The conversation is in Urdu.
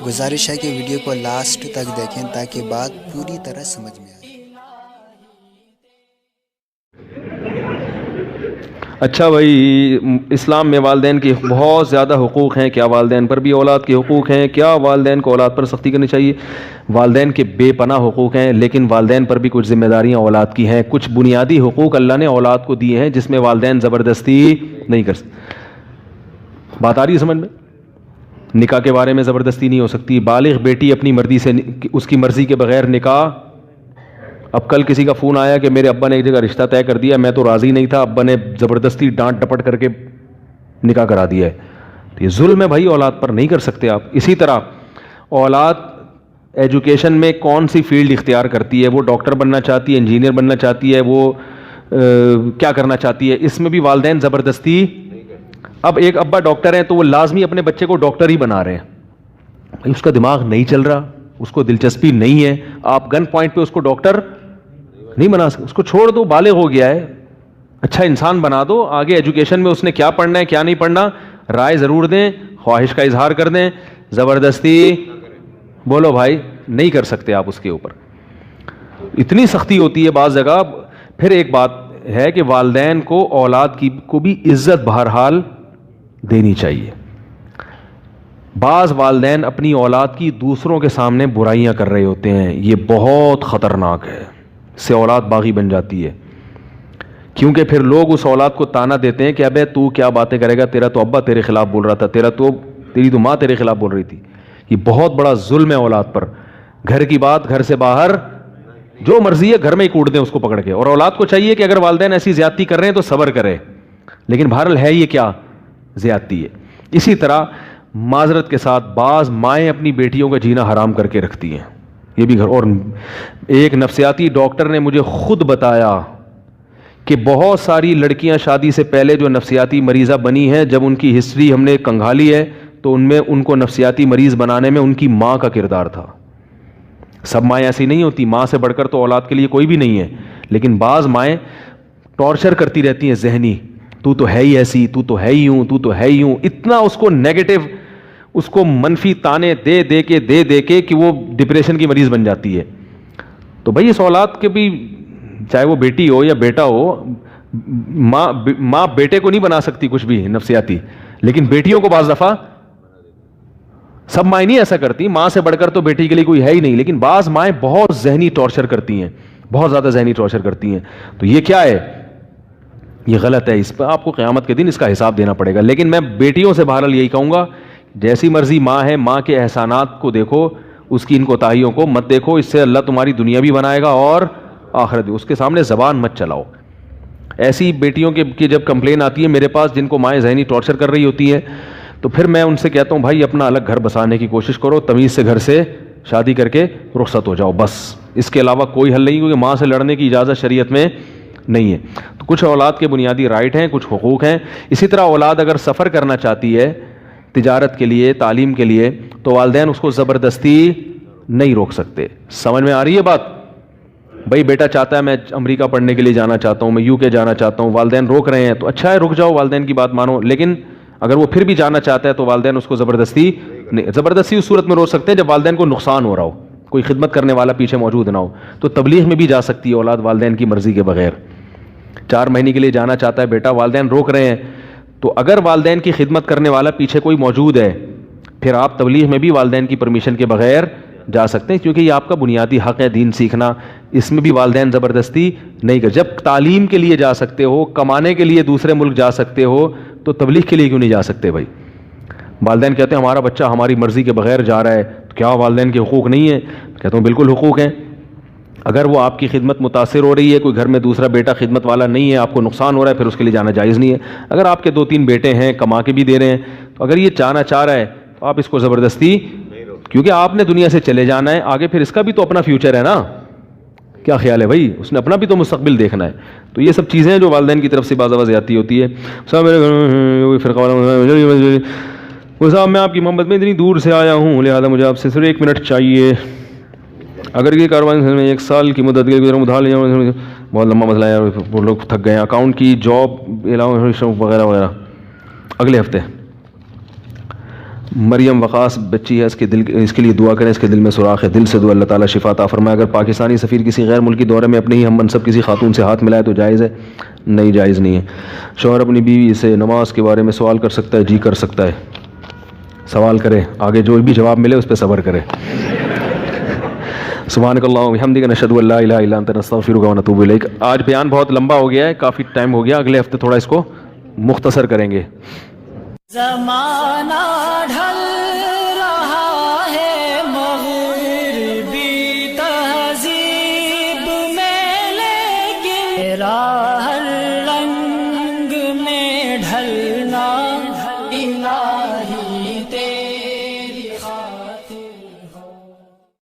گزارش ہے کہ ویڈیو کو لاسٹ تک دیکھیں تاکہ بات پوری طرح سمجھ میں آئے۔ اچھا بھائی، اسلام میں والدین کے بہت زیادہ حقوق ہیں. کیا والدین پر بھی اولاد کے حقوق ہیں؟ کیا والدین کو اولاد پر سختی کرنی چاہیے؟ والدین کے بے پناہ حقوق ہیں، لیکن والدین پر بھی کچھ ذمہ داریاں اولاد کی ہیں. کچھ بنیادی حقوق اللہ نے اولاد کو دیے ہیں جس میں والدین زبردستی نہیں کر سکتے. بات آ رہی ہے سمجھ میں؟ نکاح کے بارے میں زبردستی نہیں ہو سکتی. بالغ بیٹی اپنی مرضی سے، اس کی مرضی کے بغیر نکاح. اب کل کسی کا فون آیا کہ میرے ابا نے ایک جگہ رشتہ طے کر دیا، میں تو راضی نہیں تھا، ابا نے زبردستی ڈانٹ ڈپٹ کر کے نکاح کرا دیا ہے. تو یہ ظلم ہے بھائی، اولاد پر نہیں کر سکتے آپ. اسی طرح اولاد ایجوکیشن میں کون سی فیلڈ اختیار کرتی ہے، وہ ڈاکٹر بننا چاہتی ہے، انجینئر بننا چاہتی ہے، وہ کیا کرنا چاہتی ہے، اس میں بھی والدین زبردستی. اب ایک ابا ڈاکٹر ہیں تو وہ لازمی اپنے بچے کو ڈاکٹر ہی بنا رہے ہیں. بھائی اس کا دماغ نہیں چل رہا، اس کو دلچسپی نہیں ہے، آپ گن پوائنٹ پہ اس کو ڈاکٹر نہیں بنا سکتے. اس کو چھوڑ دو، بالغ ہو گیا ہے، اچھا انسان بنا دو. آگے ایجوکیشن میں اس نے کیا پڑھنا ہے کیا نہیں پڑھنا رائے ضرور دیں، خواہش کا اظہار کر دیں. زبردستی بولو بھائی نہیں کر سکتے آپ اس کے اوپر. اتنی سختی ہوتی ہے بعض جگہ. پھر ایک بات ہے کہ والدین کو اولاد کی کو بھی عزت بہرحال دینی چاہیے. بعض والدین اپنی اولاد کی دوسروں کے سامنے برائیاں کر رہے ہوتے ہیں، یہ بہت خطرناک ہے. اس سے اولاد باغی بن جاتی ہے، کیونکہ پھر لوگ اس اولاد کو تانا دیتے ہیں کہ ابے تو کیا باتیں کرے گا، تیرا تو ابا تیرے خلاف بول رہا تھا، تیری تو ماں تیرے خلاف بول رہی تھی. یہ بہت بڑا ظلم ہے اولاد پر. گھر کی بات گھر سے باہر، جو مرضی ہے گھر میں ہی کوٹ دیں اس کو پکڑ کے. اور اولاد کو چاہیے کہ اگر والدین ایسی زیادتی کر رہے ہیں تو صبر کرے، لیکن بہرحال ہے یہ کیا زیادتی ہے. اسی طرح معذرت کے ساتھ بعض مائیں اپنی بیٹیوں کا جینا حرام کر کے رکھتی ہیں، یہ بھی گھر. اور ایک نفسیاتی ڈاکٹر نے مجھے خود بتایا کہ بہت ساری لڑکیاں شادی سے پہلے جو نفسیاتی مریضہ بنی ہیں، جب ان کی ہسٹری ہم نے کنگھالی ہے تو ان میں ان کو نفسیاتی مریض بنانے میں ان کی ماں کا کردار تھا. سب مائیں ایسی نہیں ہوتی، ماں سے بڑھ کر تو اولاد کے لیے کوئی بھی نہیں ہے، لیکن بعض مائیں ٹارچر کرتی رہتی ہیں ذہنی. تو تو ہے ہی ایسی، تو تو ہے ہی ہوں، تو تو ہے ہی ہوں. اتنا اس کو نیگیٹو، اس کو منفی تانے دے دے کے کہ وہ ڈپریشن کی مریض بن جاتی ہے. تو بھائی اس اولاد کے بھی، چاہے وہ بیٹی ہو یا بیٹا ہو، ماں بیٹے کو نہیں بنا سکتی کچھ بھی نفسیاتی، لیکن بیٹیوں کو بعض دفعہ، سب مائیں نہیں ایسا کرتی، ماں سے بڑھ کر تو بیٹی کے لیے کوئی ہے ہی نہیں، لیکن بعض مائیں بہت ذہنی ٹارچر کرتی ہیں، بہت زیادہ ذہنی ٹارچر کرتی ہیں. تو یہ کیا ہے؟ یہ غلط ہے. اس پہ آپ کو قیامت کے دن اس کا حساب دینا پڑے گا. لیکن میں بیٹیوں سے بہرحال یہی کہوں گا، جیسی مرضی ماں ہے، ماں کے احسانات کو دیکھو، اس کی ان کوتاہیوں کو مت دیکھو. اس سے اللہ تمہاری دنیا بھی بنائے گا اور آخرت بھی. اس کے سامنے زبان مت چلاؤ. ایسی بیٹیوں کی جب کمپلین آتی ہے میرے پاس جن کو مائیں ذہنی ٹارچر کر رہی ہوتی ہیں، تو پھر میں ان سے کہتا ہوں بھائی اپنا الگ گھر بسانے کی کوشش کرو، تمیز سے گھر سے شادی کر کے رخصت ہو جاؤ، بس. اس کے علاوہ کوئی حل نہیں، کیونکہ ماں سے لڑنے کی اجازت شریعت میں نہیں ہے. تو کچھ اولاد کے بنیادی رائٹ ہیں، کچھ حقوق ہیں. اسی طرح اولاد اگر سفر کرنا چاہتی ہے تجارت کے لیے، تعلیم کے لیے، تو والدین اس کو زبردستی نہیں روک سکتے. سمجھ میں آ رہی ہے بات؟ بھائی بیٹا چاہتا ہے میں امریکہ پڑھنے کے لیے جانا چاہتا ہوں، میں UK جانا چاہتا ہوں، والدین روک رہے ہیں تو اچھا ہے، رک جاؤ، والدین کی بات مانو. لیکن اگر وہ پھر بھی جانا چاہتا ہے تو والدین اس کو زبردستی نہیں. زبردستی اس صورت میں روک سکتے ہیں جب والدین کو نقصان ہو رہا ہو، کوئی خدمت کرنے والا پیچھے موجود نہ ہو. تو تبلیغ میں بھی جا سکتی ہے اولاد والدین کی مرضی کے بغیر. 4 مہینے کے لیے جانا چاہتا ہے بیٹا، والدین روک رہے ہیں، تو اگر والدین کی خدمت کرنے والا پیچھے کوئی موجود ہے، پھر آپ تبلیغ میں بھی والدین کی پرمیشن کے بغیر جا سکتے ہیں، کیونکہ یہ آپ کا بنیادی حق ہے دین سیکھنا. اس میں بھی والدین زبردستی نہیں کر. جب تعلیم کے لیے جا سکتے ہو، کمانے کے لیے دوسرے ملک جا سکتے ہو، تو تبلیغ کے لیے کیوں نہیں جا سکتے بھائی؟ والدین کہتے ہیں ہمارا بچہ ہماری مرضی کے بغیر جا رہا ہے، تو کیا والدین کے حقوق نہیں ہیں؟ کہتا ہوں بالکل حقوق ہیں. اگر وہ آپ کی خدمت متاثر ہو رہی ہے، کوئی گھر میں دوسرا بیٹا خدمت والا نہیں ہے، آپ کو نقصان ہو رہا ہے، پھر اس کے لیے جانا جائز نہیں ہے. اگر آپ کے 2-3 بیٹے ہیں، کما کے بھی دے رہے ہیں، تو اگر یہ جانا چاہ رہا ہے تو آپ اس کو زبردستی، کیونکہ آپ نے دنیا سے چلے جانا ہے، آگے پھر اس کا بھی تو اپنا فیوچر ہے نا. کیا خیال ہے بھائی؟ اس نے اپنا بھی تو مستقبل دیکھنا ہے. تو یہ سب چیزیں ہیں جو والدین کی طرف سے بعض زیادتی ہوتی ہے. صاحب میں آپ کی محبت میں اتنی دور سے آیا ہوں، لہٰذا مجھے آپ سے صرف 1 منٹ چاہیے. اگر یہ کاروبار میں 1 سال کی مدت کے ادھار لے جاؤں، بہت لمبا مسئلہ ہے، وہ لوگ تھک گئے ہیں. اکاؤنٹ کی جاب علاوہ وغیرہ وغیرہ اگلے ہفتے. مریم وقاص بچی ہے، اس کے لیے دعا کریں، اس کے دل میں سوراخ ہے، دل سے دعا، اللہ تعالیٰ شفا عطا فرمائے۔ اگر پاکستانی سفیر کسی غیر ملکی دورے میں اپنے ہی ہم منصب کسی خاتون سے ہاتھ ملائے تو جائز ہے؟ نہیں، جائز نہیں ہے۔ شوہر اپنی بیوی سے نماز کے بارے میں سوال کر سکتا ہے؟ جی کر سکتا ہے، سوال کرے، آگے جو بھی جواب ملے اس پہ صبر کرے۔ سبحانک اللہم و بحمدک، نشہد ان لا الہ الا انت، نستغفرک و نتوب الیک۔ آج بیان بہت لمبا ہو گیا ہے، کافی ٹائم ہو گیا، اگلے ہفتے تھوڑا اس کو مختصر کریں گے۔ زمانہ ڈھل رہا ہے مغربی تہذیب میں، لیکن راہ